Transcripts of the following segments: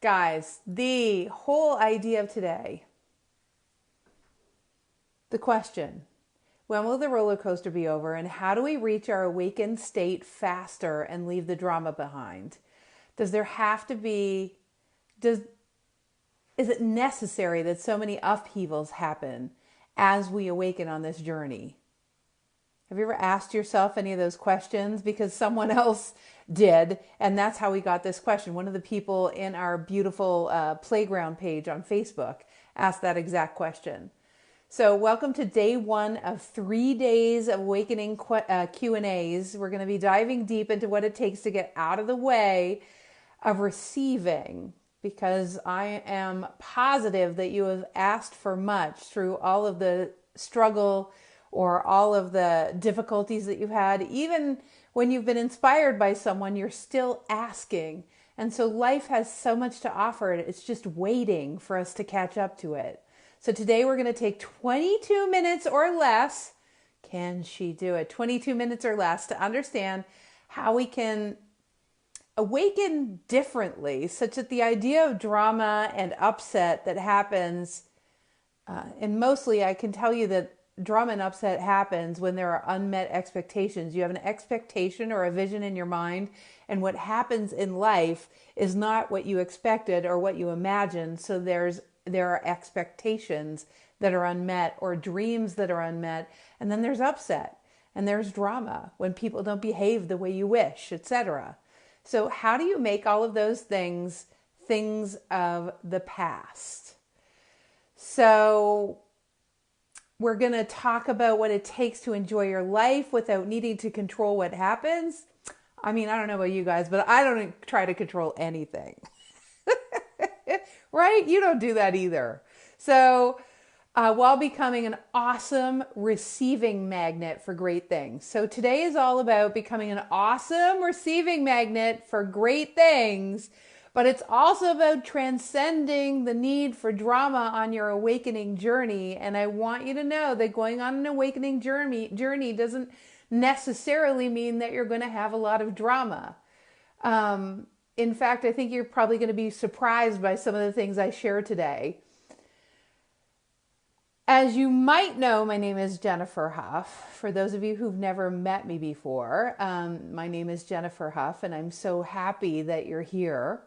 Guys, the whole idea of today, the question, when will the roller coaster be over, and how do we reach our awakened state faster and leave the drama behind? Does there have to be, is it necessary that so many upheavals happen as we awaken on this journey? Have you ever asked yourself any of those questions? Because someone else did, and that's how we got this question. One of the people in our beautiful playground page on Facebook asked that exact question. So welcome to day one of 3 days of Awakening Q&As. We're going to be diving deep into what it takes to get out of the way of receiving, because I am positive that you have asked for much through all of the struggle or all of the difficulties that you've had. Even when you've been inspired by someone, you're still asking. And so life has so much to offer. It's just waiting for us to catch up to it. So today we're going to take 22 minutes or less. Can she do it? 22 minutes or less to understand how we can awaken differently, such that the idea of drama and upset that happens, and mostly I can tell you that drama and upset happens when there are unmet expectations. You have an expectation or a vision in your mind, and what happens in life is not what you expected or what you imagined. So there are expectations that are unmet or dreams that are unmet, and then there's upset and there's drama when people don't behave the way you wish, etc. So how do you make all of those things of the past? So we're going to talk about what it takes to enjoy your life without needing to control what happens. I mean, I don't know about you guys, but I don't try to control anything. Right? You don't do that either. So while becoming an awesome receiving magnet for great things. So today is all about becoming an awesome receiving magnet for great things, but it's also about transcending the need for drama on your awakening journey. And I want you to know that going on an awakening journey doesn't necessarily mean that you're going to have a lot of drama. In fact, I think you're probably going to be surprised by some of the things I share today. As you might know, my name is Jennifer Hough. For those of you who've never met me before, my name is Jennifer Hough, and I'm so happy that you're here.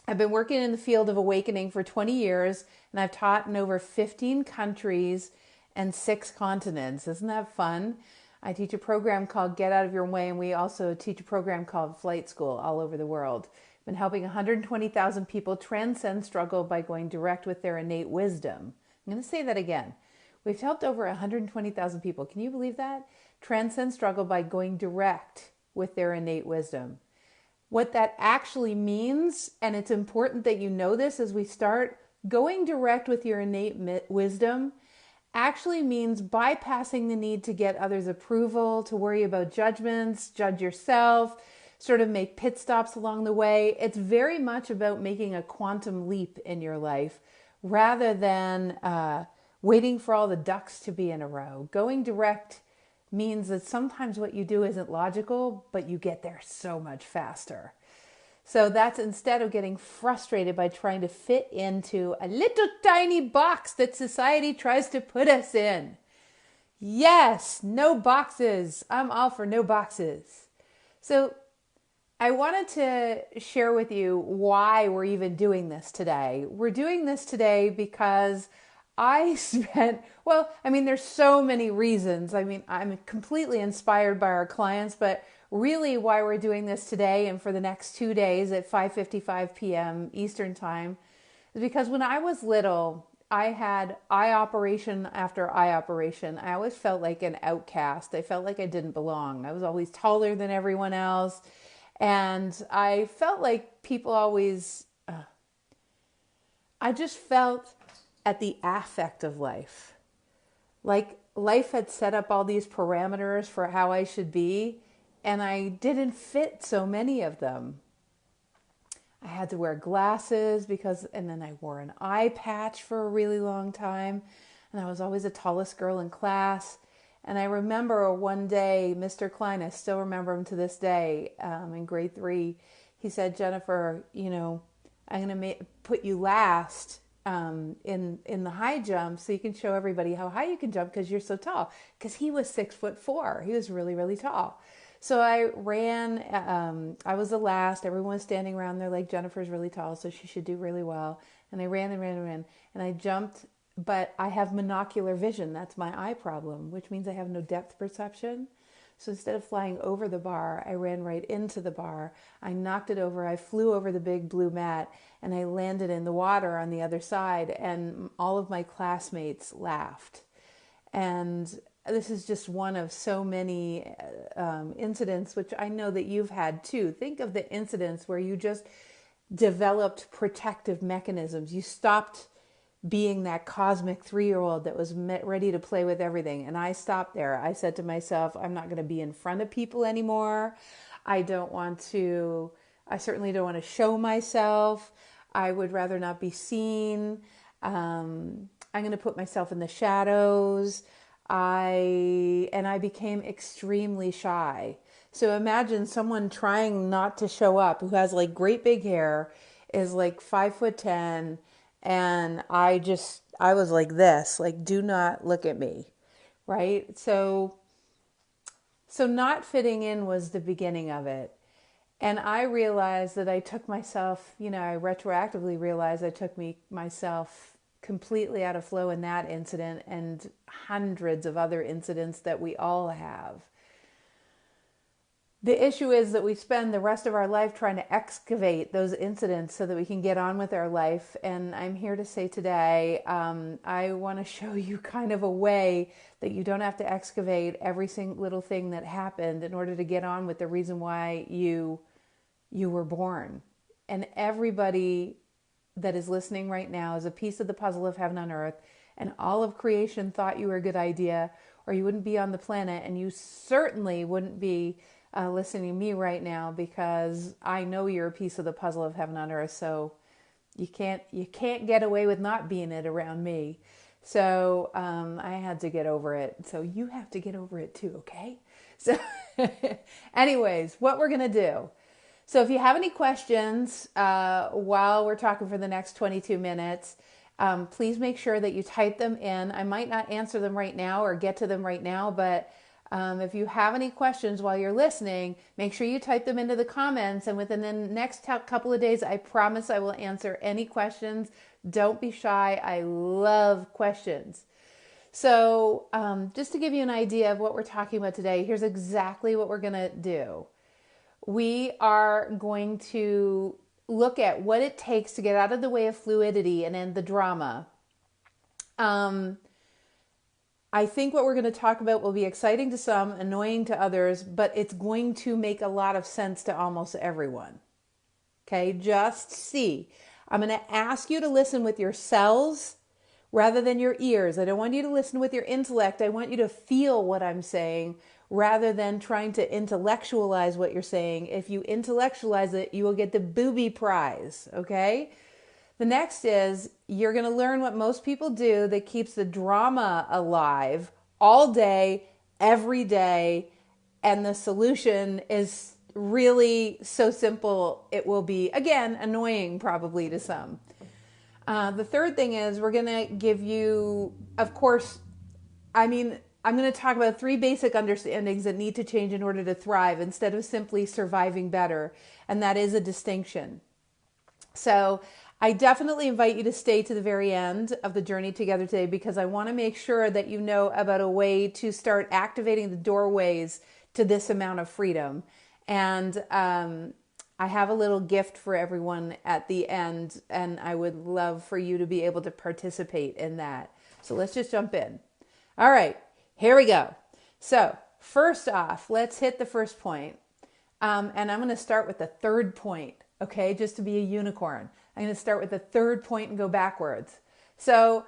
I've been working in the field of awakening for 20 years, and I've taught in over 15 countries and 6 continents. Isn't that fun? I teach a program called Get Out of Your Way, and we also teach a program called Flight School all over the world. I've been helping 120,000 people transcend struggle by going direct with their innate wisdom. I'm going to say that again. We've helped over 120,000 people. Can you believe that? Transcend struggle by going direct with their innate wisdom. What that actually means, and it's important that you know this as we start, going direct with your innate wisdom actually means bypassing the need to get others' approval, to worry about judgments, judge yourself, sort of make pit stops along the way. It's very much about making a quantum leap in your life rather than waiting for all the ducks to be in a row. Going direct means that sometimes what you do isn't logical, but you get there so much faster. So that's instead of getting frustrated by trying to fit into a little tiny box that society tries to put us in. Yes, no boxes. I'm all for no boxes. So I wanted to share with you why we're even doing this today. We're doing this today because there's so many reasons. I'm completely inspired by our clients, but really why we're doing this today and for the next 2 days at 5:55 p.m. Eastern Time is because when I was little, I had eye operation after eye operation. I always felt like an outcast. I felt like I didn't belong. I was always taller than everyone else. And I felt like people always, I just felt at the affect of life. Like life had set up all these parameters for how I should be, and I didn't fit so many of them. I had to wear glasses and then I wore an eye patch for a really long time, and I was always the tallest girl in class. And I remember one day, Mr. Klein, I still remember him to this day, in grade 3, he said, Jennifer, I'm going to put you last in the high jump so you can show everybody how high you can jump because you're so tall. Because he was 6'4". He was really, really tall. So I ran, I was the last. Everyone was standing around there like, Jennifer's really tall, so she should do really well. And I ran and ran and ran. And I jumped, but I have monocular vision. That's my eye problem, which means I have no depth perception. So instead of flying over the bar, I ran right into the bar. I knocked it over. I flew over the big blue mat, and I landed in the water on the other side. And all of my classmates laughed. And this is just one of so many incidents, which I know that you've had too. Think of the incidents where you just developed protective mechanisms. You stopped being that cosmic 3-year-old that was ready to play with everything. And I stopped there. I said to myself, I'm not going to be in front of people anymore. I certainly don't want to show myself. I would rather not be seen. I'm going to put myself in the shadows. I became extremely shy. So imagine someone trying not to show up who has like great big hair, is like 5'10", and I was like this, like, do not look at me, right? So not fitting in was the beginning of it. And I realized that I took myself, I retroactively realized I took myself completely out of flow in that incident and hundreds of other incidents that we all have. The issue is that we spend the rest of our life trying to excavate those incidents so that we can get on with our life. And I'm here to say today, I want to show you kind of a way that you don't have to excavate every single little thing that happened in order to get on with the reason why you were born. And everybody that is listening right now is a piece of the puzzle of heaven on earth, and all of creation thought you were a good idea, or you wouldn't be on the planet, and you certainly wouldn't be listening to me right now, because I know you're a piece of the puzzle of heaven on earth. So you can't get away with not being it around me. So I had to get over it. So you have to get over it too, okay? So anyways, what we're gonna do. So if you have any questions while we're talking for the next 22 minutes, please make sure that you type them in. I might not answer them right now or get to them right now, but if you have any questions while you're listening, make sure you type them into the comments, and within the next couple of days, I promise I will answer any questions. Don't be shy. I love questions. So just to give you an idea of what we're talking about today, here's exactly what we're going to do. We are going to look at what it takes to get out of the way of fluidity and end the drama. I think what we're going to talk about will be exciting to some, annoying to others, but it's going to make a lot of sense to almost everyone. Okay, just see. I'm going to ask you to listen with your cells rather than your ears. I don't want you to listen with your intellect. I want you to feel what I'm saying rather than trying to intellectualize what you're saying. If you intellectualize it, you will get the booby prize, okay? The next is you're going to learn what most people do that keeps the drama alive all day, every day, and the solution is really so simple. It will be, again, annoying probably to some. The third thing is we're going to give you, of course, I'm going to talk about 3 basic understandings that need to change in order to thrive instead of simply surviving better, and that is a distinction. So I definitely invite you to stay to the very end of the journey together today, because I want to make sure that you know about a way to start activating the doorways to this amount of freedom. And I have a little gift for everyone at the end, and I would love for you to be able to participate in that. So let's just jump in. All right, here we go. So first off, let's hit the first point. And I'm going to start with the third point, okay, just to be a unicorn. I'm going to start with the third point and go backwards. So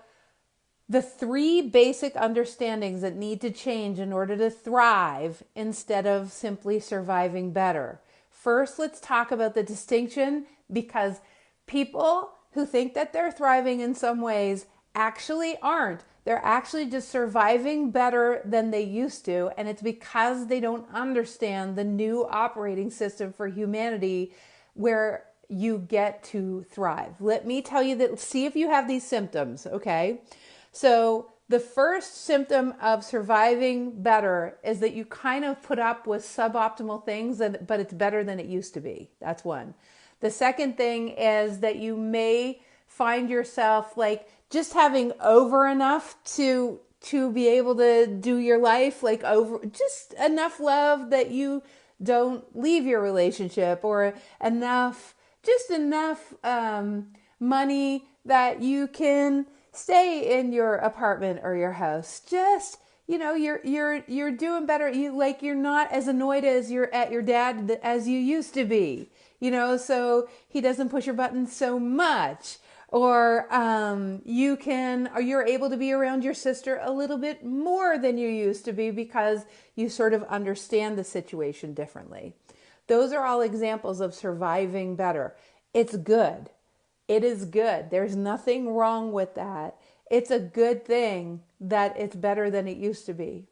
the 3 basic understandings that need to change in order to thrive instead of simply surviving better. First, let's talk about the distinction, because people who think that they're thriving in some ways actually aren't. They're actually just surviving better than they used to, and it's because they don't understand the new operating system for humanity, where you get to thrive. Let me tell you that, see if you have these symptoms, okay? So the first symptom of surviving better is that you kind of put up with suboptimal things, but it's better than it used to be. That's one. The second thing is that you may find yourself like just having over enough to be able to do your life, like over just enough love that you don't leave your relationship, or enough money that you can stay in your apartment or your house. Just, you're doing better. You're not as annoyed as you're at your dad as you used to be, so he doesn't push your buttons so much. Or you're able to be around your sister a little bit more than you used to be because you sort of understand the situation differently. Those are all examples of surviving better. It's good. It is good. There's nothing wrong with that. It's a good thing that it's better than it used to be.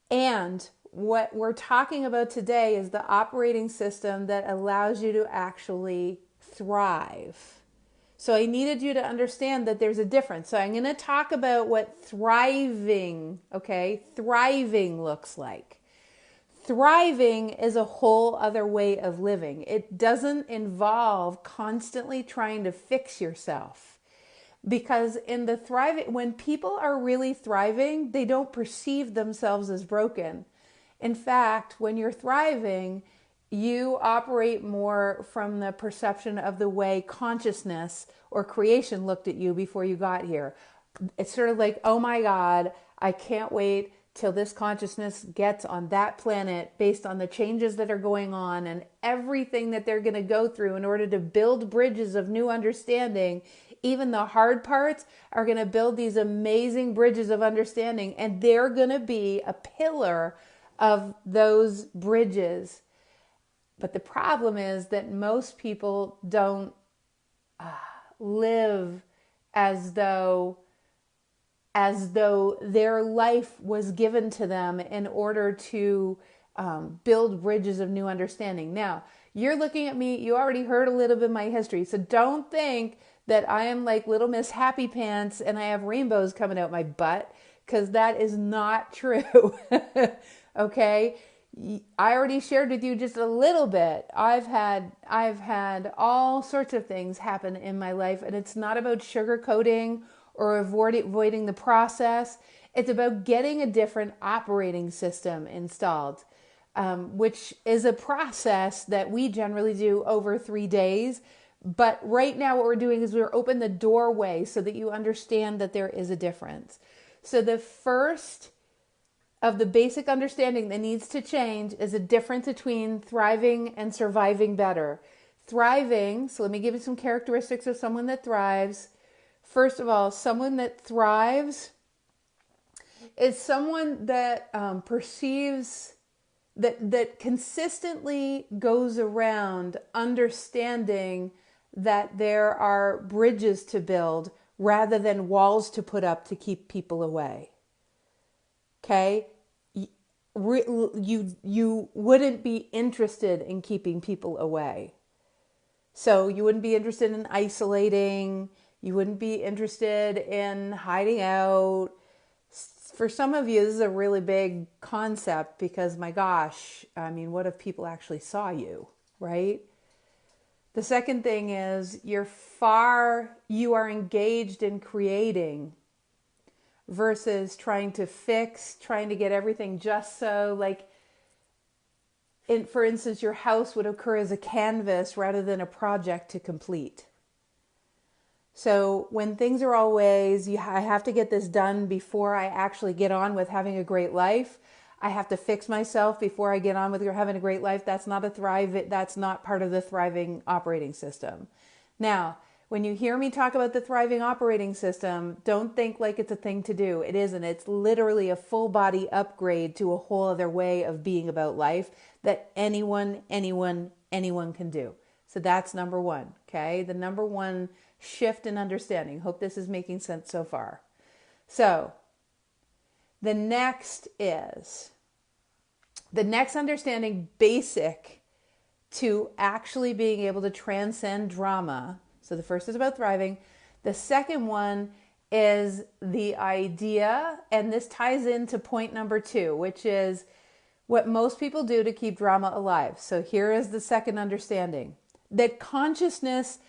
And what we're talking about today is the operating system that allows you to actually thrive. So I needed you to understand that there's a difference. So I'm going to talk about what thriving looks like. Thriving is a whole other way of living. It doesn't involve constantly trying to fix yourself. Because in the thriving, when people are really thriving, they don't perceive themselves as broken. In fact, when you're thriving, you operate more from the perception of the way consciousness or creation looked at you before you got here. It's sort of like, oh my God, I can't wait till this consciousness gets on that planet based on the changes that are going on and everything that they're going to go through in order to build bridges of new understanding. Even the hard parts are going to build these amazing bridges of understanding, and they're going to be a pillar of those bridges. But the problem is that most people don't live as though their life was given to them in order to build bridges of new understanding. Now, you're looking at me, you already heard a little bit of my history, so don't think that I am like Little Miss Happy Pants and I have rainbows coming out my butt, because that is not true. Okay? I already shared with you just a little bit. I've had all sorts of things happen in my life, and it's not about sugarcoating or avoiding the process. It's about getting a different operating system installed, which is a process that we generally do over 3 days. But right now what we're doing is we're open the doorway so that you understand that there is a difference. So the first of the basic understanding that needs to change is a difference between thriving and surviving better. Thriving, so let me give you some characteristics of someone that thrives. First of all, someone that thrives is someone that perceives that consistently goes around understanding that there are bridges to build rather than walls to put up to keep people away. Okay? You wouldn't be interested in keeping people away. So you wouldn't be interested in isolating. You wouldn't be interested in hiding out. For some of you, this is a really big concept because, my gosh, I mean, what if people actually saw you, right? The second thing is you are engaged in creating versus trying to fix, trying to get everything just so, like, for instance, your house would occur as a canvas rather than a project to complete. So when things are always, I have to get this done before I actually get on with having a great life. I have to fix myself before I get on with having a great life. That's not that's not part of the thriving operating system. Now, when you hear me talk about the thriving operating system, don't think like it's a thing to do. It isn't. It's literally a full body upgrade to a whole other way of being about life that anyone can do. So that's number one, okay? The number one shift in understanding. Hope this is making sense so far. So the next understanding, basic to actually being able to transcend drama. So the first is about thriving. The second one is the idea, and this ties into point number 2, which is what most people do to keep drama alive. So here is the second understanding, that consciousness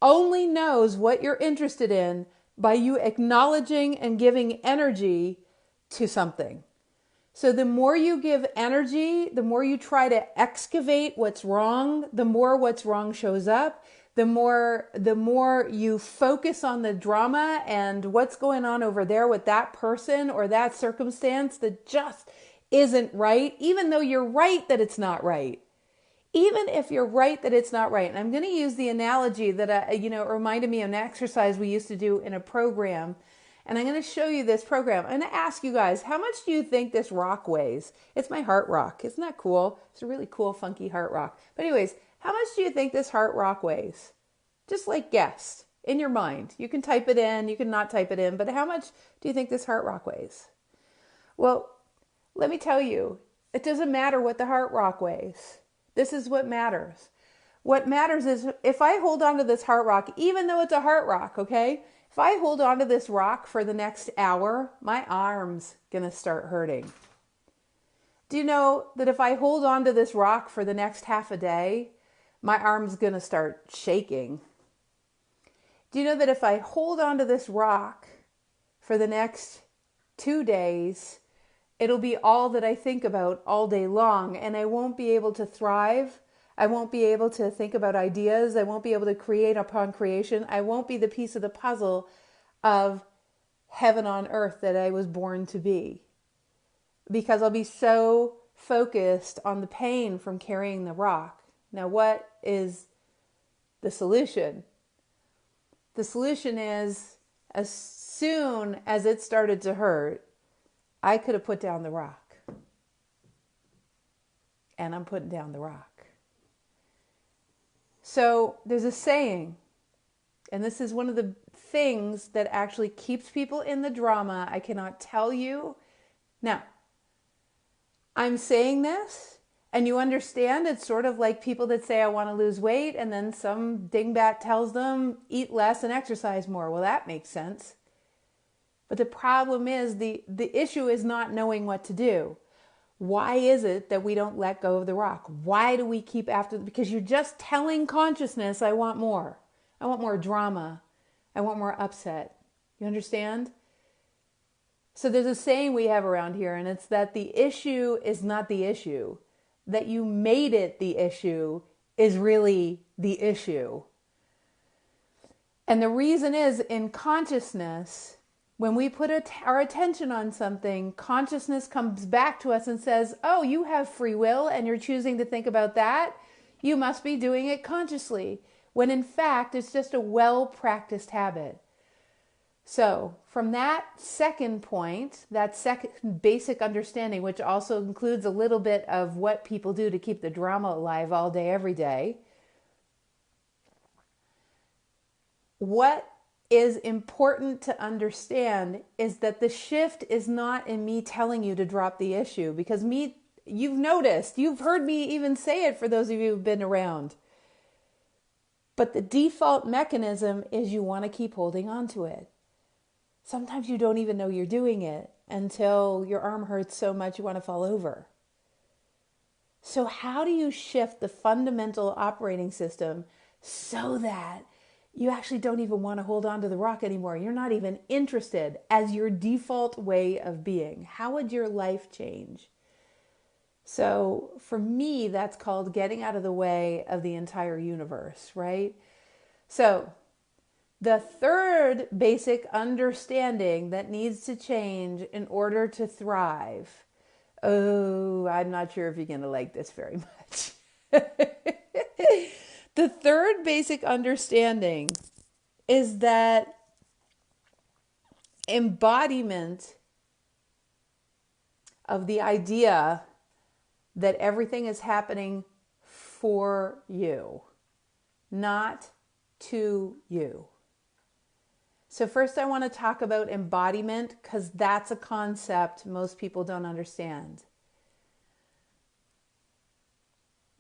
only knows what you're interested in by you acknowledging and giving energy to something. So the more you give energy, the more you try to excavate what's wrong, the more what's wrong shows up. The more you focus on the drama and what's going on over there with that person or that circumstance that just isn't right, even though you're right that it's not right. Even if you're right that it's not right. And I'm going to use the analogy that it reminded me of an exercise we used to do in a program. And I'm going to show you this program. I'm going to ask you guys, how much do you think this rock weighs? It's my heart rock. Isn't that cool? It's a really cool, funky heart rock. But anyways, how much do you think this heart rock weighs? Just like guess in your mind. You can type it in, you can not type it in, but how much do you think this heart rock weighs? Well, let me tell you, it doesn't matter what the heart rock weighs. This is what matters. What matters is if I hold on to this heart rock, even though it's a heart rock, okay? If I hold on to this rock for the next hour, my arm's gonna start hurting. Do you know that if I hold on to this rock for the next half a day, my arm's gonna start shaking? Do you know that if I hold on to this rock for the next 2 days, it'll be all that I think about all day long, and I won't be able to thrive. I won't be able to think about ideas. I won't be able to create upon creation. I won't be the piece of the puzzle of heaven on earth that I was born to be, because I'll be so focused on the pain from carrying the rock. Now, what is the solution? The solution is, as soon as it started to hurt, I could have put down the rock. And I'm putting down the rock. So there's a saying, and this is one of the things that actually keeps people in the drama. I cannot tell you. Now, I'm saying this, and you understand it's sort of like people that say, I want to lose weight, and then some dingbat tells them, eat less and exercise more. Well, that makes sense. But the problem is, the issue is not knowing what to do. Why is it that we don't let go of the rock? Why do we keep after? Because you're just telling consciousness, I want more. I want more drama. I want more upset. You understand? So there's a saying we have around here, and it's that the issue is not the issue. That you made it the issue is really the issue. And the reason is, in consciousness, when we put our attention on something, consciousness comes back to us and says, oh, you have free will and you're choosing to think about that. You must be doing it consciously. When in fact, it's just a well-practiced habit. So from that second point, that second basic understanding, which also includes a little bit of what people do to keep the drama alive all day, every day, what is important to understand is that the shift is not in me telling you to drop the issue, because you've noticed, you've heard me even say it for those of you who've been around. But the default mechanism is you want to keep holding on to it. Sometimes you don't even know you're doing it until your arm hurts so much you want to fall over. So how do you shift the fundamental operating system so that you actually don't even want to hold on to the rock anymore? You're not even interested as your default way of being. How would your life change? So for me, that's called getting out of the way of the entire universe, right? So the third basic understanding that needs to change in order to thrive. Oh, I'm not sure if you're going to like this very much. The third basic understanding is that embodiment of the idea that everything is happening for you, not to you. So first I want to talk about embodiment, because that's a concept most people don't understand.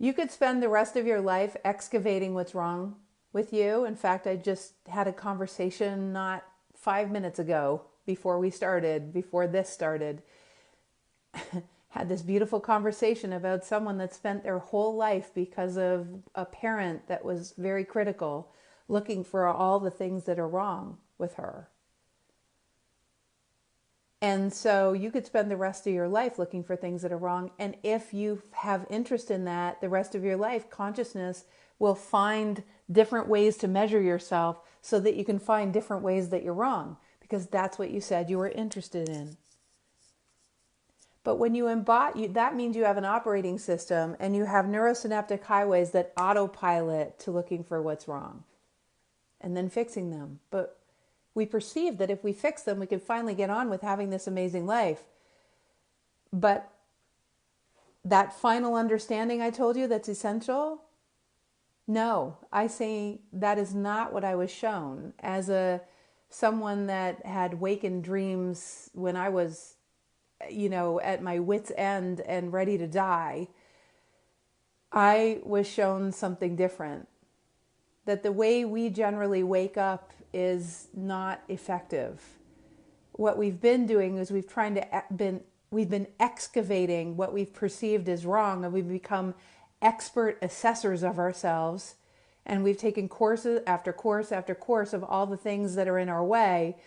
You could spend the rest of your life excavating what's wrong with you. In fact, I just had a conversation not 5 minutes ago before this started, had this beautiful conversation about someone that spent their whole life because of a parent that was very critical, looking for all the things that are wrong with her. And so you could spend the rest of your life looking for things that are wrong. And if you have interest in that, the rest of your life, consciousness will find different ways to measure yourself so that you can find different ways that you're wrong, because that's what you said you were interested in. But when you embody, that means you have an operating system and you have neurosynaptic highways that autopilot to looking for what's wrong and then fixing them. But we perceive that if we fix them, we can finally get on with having this amazing life. But that final understanding I told you that's essential, no, I say that is not what I was shown. As someone that had awakened dreams when I was, at my wit's end and ready to die, I was shown something different. That the way we generally wake up is not effective. What we've been doing is we've been excavating what we've perceived as wrong, and we've become expert assessors of ourselves, and we've taken courses after course after course of all the things that are in our way,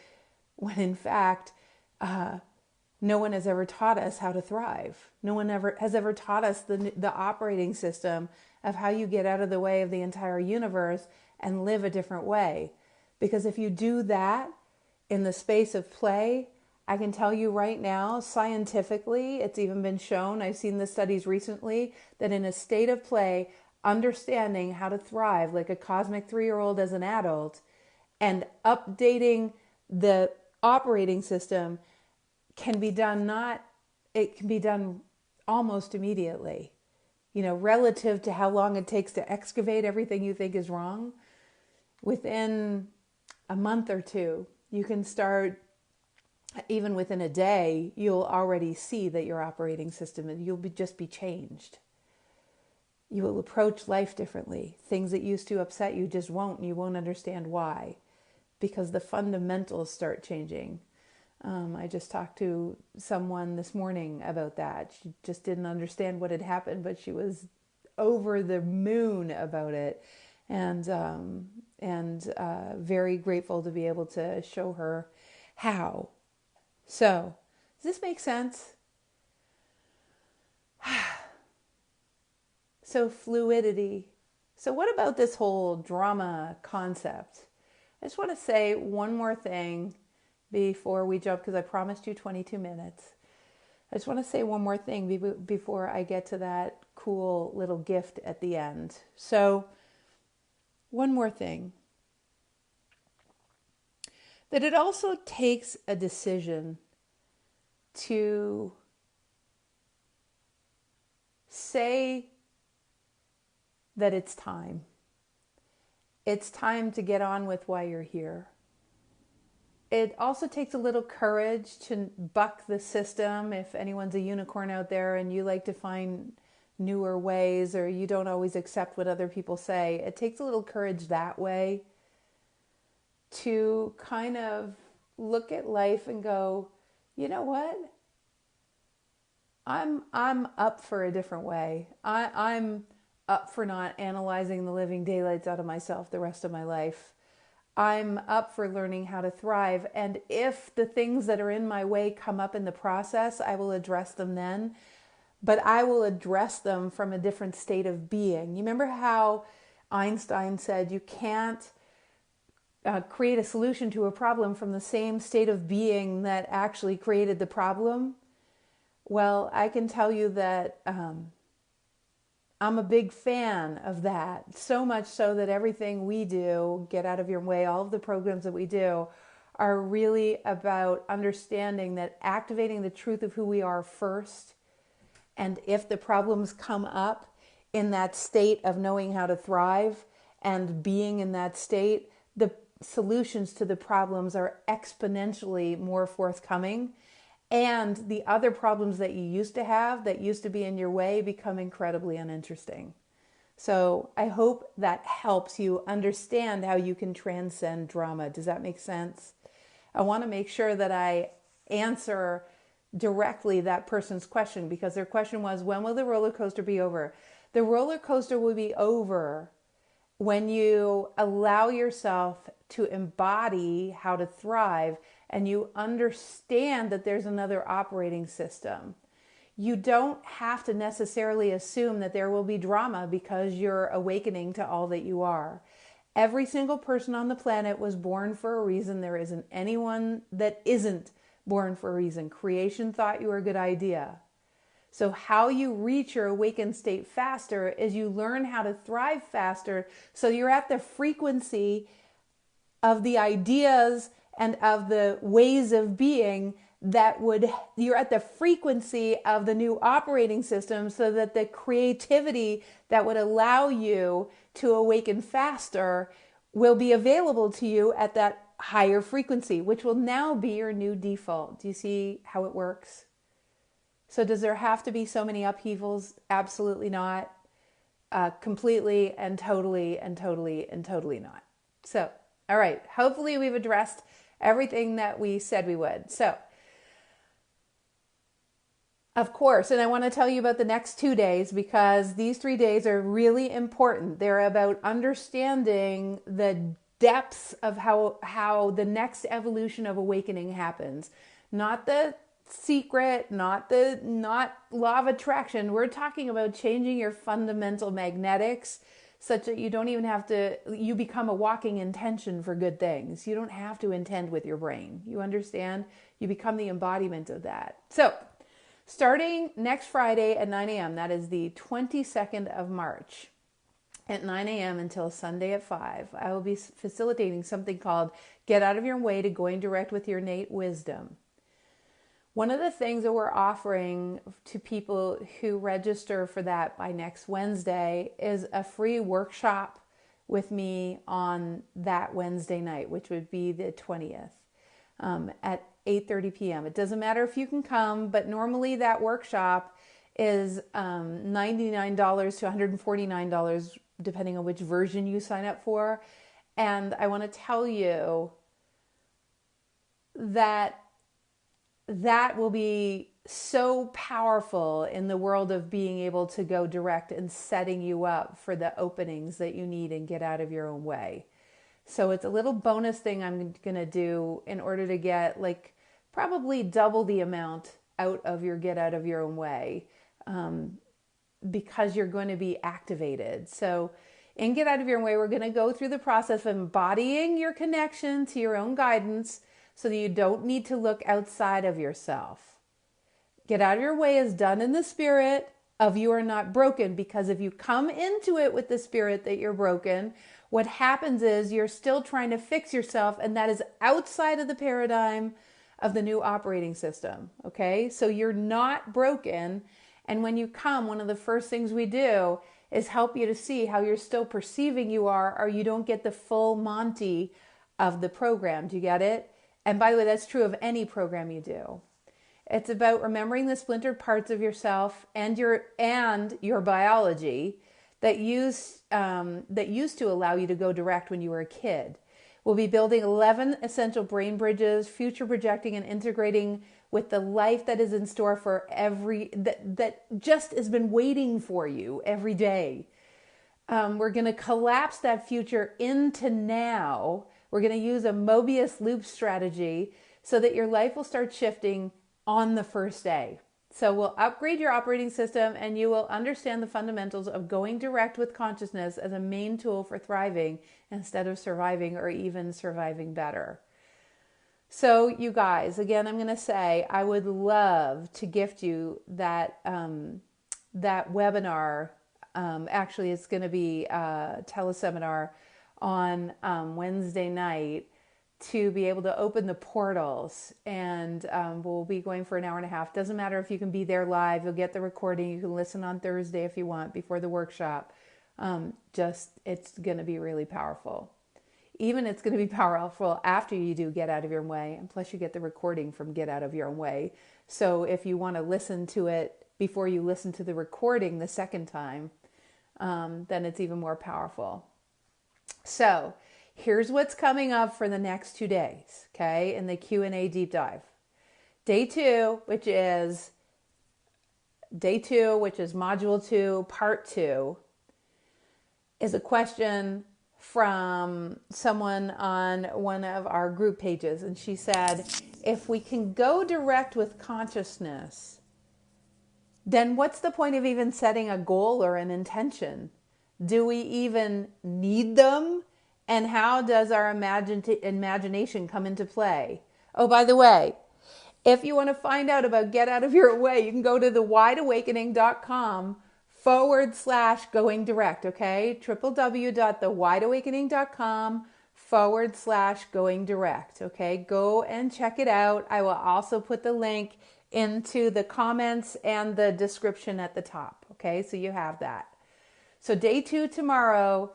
when in fact no one has ever taught us how to thrive. No one has ever taught us the operating system of how you get out of the way of the entire universe and live a different way. Because if you do that in the space of play, I can tell you right now, scientifically, it's even been shown, I've seen the studies recently, that in a state of play, understanding how to thrive like a cosmic 3-year-old as an adult and updating the operating system can be done almost immediately. Relative to how long it takes to excavate everything you think is wrong, within a month or two, you can start, even within a day, you'll already see that your operating system, you'll just be changed. You will approach life differently. Things that used to upset you just won't, and you won't understand why, because the fundamentals start changing. I just talked to someone this morning about that. She just didn't understand what had happened, but she was over the moon about it, and very grateful to be able to show her how. So, does this make sense? So fluidity. So what about this whole drama concept? I just want to say one more thing before we jump, because I promised you 22 minutes. I just want to say one more thing before I get to that cool little gift at the end. So, one more thing. That it also takes a decision to say that it's time. It's time to get on with why you're here. It also takes a little courage to buck the system. If anyone's a unicorn out there and you like to find newer ways, or you don't always accept what other people say, it takes a little courage that way to kind of look at life and go, you know what? I'm up for a different way. I'm up for not analyzing the living daylights out of myself the rest of my life. I'm up for learning how to thrive. And if the things that are in my way come up in the process, I will address them then. But I will address them from a different state of being. You remember how Einstein said you can't create a solution to a problem from the same state of being that actually created the problem? Well, I can tell you that I'm a big fan of that. So much so that everything we do, Get Out of Your Way, all of the programs that we do are really about understanding that activating the truth of who we are first. And if the problems come up in that state of knowing how to thrive and being in that state, the solutions to the problems are exponentially more forthcoming. And the other problems that you used to have, that used to be in your way, become incredibly uninteresting. So I hope that helps you understand how you can transcend drama. Does that make sense? I want to make sure that I answer directly that person's question, because their question was, when will the roller coaster be over? The roller coaster will be over when you allow yourself to embody how to thrive and you understand that there's another operating system. You don't have to necessarily assume that there will be drama because you're awakening to all that you are. Every single person on the planet was born for a reason. There isn't anyone that isn't born for a reason. Creation thought you were a good idea. So how you reach your awakened state faster is you learn how to thrive faster, so you're at the frequency of the ideas and of the ways of being you're at the frequency of the new operating system, so that the creativity that would allow you to awaken faster will be available to you at that higher frequency, which will now be your new default. Do you see how it works? So does there have to be so many upheavals? Absolutely not. Completely and totally and totally and totally not. So, all right. Hopefully we've addressed everything that we said we would. So, of course, and I want to tell you about the next 2 days, because these 3 days are really important. They're about understanding the depths of how the next evolution of awakening happens. Not the secret, not law of attraction. We're talking about changing your fundamental magnetics such that you don't even have to, you become a walking intention for good things. You don't have to intend with your brain. You understand? You become the embodiment of that. So, starting next Friday at 9 a.m., that is the 22nd of March, at 9 a.m. until Sunday at 5, I will be facilitating something called Get Out of Your Way to Going Direct with Your Innate Wisdom. One of the things that we're offering to people who register for that by next Wednesday is a free workshop with me on that Wednesday night, which would be the 20th, at 8:30 p.m. It doesn't matter if you can come, but normally that workshop is $99 to $149, depending on which version you sign up for. And I want to tell you that will be so powerful in the world of being able to go direct and setting you up for the openings that you need and get out of your own way. So it's a little bonus thing I'm going to do in order to get probably double the amount out of your get out of your own way, because you're going to be activated. So in Get Out of Your Own Way, we're going to go through the process of embodying your connection to your own guidance so that you don't need to look outside of yourself. Get Out of Your Way is done in the spirit of you are not broken, because if you come into it with the spirit that you're broken, what happens is you're still trying to fix yourself, and that is outside of the paradigm of the new operating system. Okay, so you're not broken. And when you come, one of the first things we do is help you to see how you're still perceiving you are, or you don't get the full Monty of the program. Do you get it? And by the way, that's true of any program you do. It's about remembering the splintered parts of yourself and your biology that used to allow you to go direct when you were a kid. We'll be building 11 essential brain bridges, future projecting and integrating with the life that is in store for that just has been waiting for you every day. We're going to collapse that future into now. We're going to use a Mobius loop strategy so that your life will start shifting on the first day. So we'll upgrade your operating system, and you will understand the fundamentals of going direct with consciousness as a main tool for thriving instead of surviving, or even surviving better. So you guys, again, I'm going to say I would love to gift you that webinar. Actually, it's going to be a teleseminar on Wednesday night, to be able to open the portals, and we'll be going for an hour and a half. Doesn't matter if you can be there live. You'll get the recording. You can listen on Thursday if you want before the workshop. It's going to be really powerful. Even it's going to be powerful after you do Get Out of Your Own Way, and plus you get the recording from Get Out of Your Own Way. So if you want to listen to it before you listen to the recording the second time, then it's even more powerful. So here's what's coming up for the next 2 days, okay, in the Q&A deep dive. Day two, which is module 2, part 2, is a question from someone on one of our group pages. And she said, if we can go direct with consciousness, then what's the point of even setting a goal or an intention? Do we even need them? And how does our imagination come into play? Oh, by the way, if you want to find out about Get Out of Your Way, you can go to thewideawakening.com/going direct, okay? www.thewideawakening.com/going direct, okay? Go and check it out. I will also put the link into the comments and the description at the top, okay? So you have that. So day 2 tomorrow,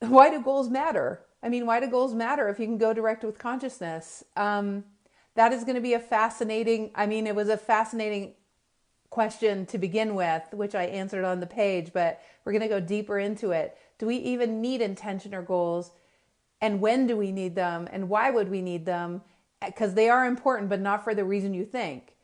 why do goals matter? I mean, why do goals matter if you can go direct with consciousness? That is going to be it was a fascinating question to begin with, which I answered on the page, but we're going to go deeper into it. Do we even need intention or goals? And when do we need them? And why would we need them? Because they are important, but not for the reason you think.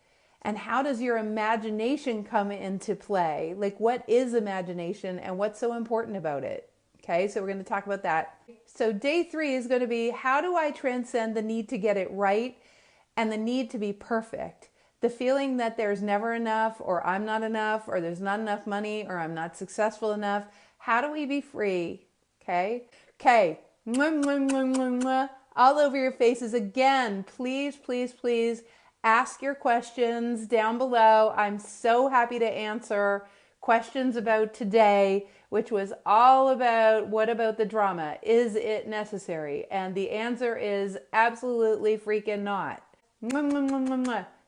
And how does your imagination come into play? Like, what is imagination and what's so important about it? Okay, so we're going to talk about that. So day 3 is going to be, how do I transcend the need to get it right and the need to be perfect? The feeling that there's never enough, or I'm not enough, or there's not enough money, or I'm not successful enough. How do we be free? Okay. All over your faces. Again, please, please, please ask your questions down below. I'm so happy to answer questions about today, which was all about, what about the drama? Is it necessary? And the answer is absolutely freaking not.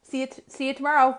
See you tomorrow.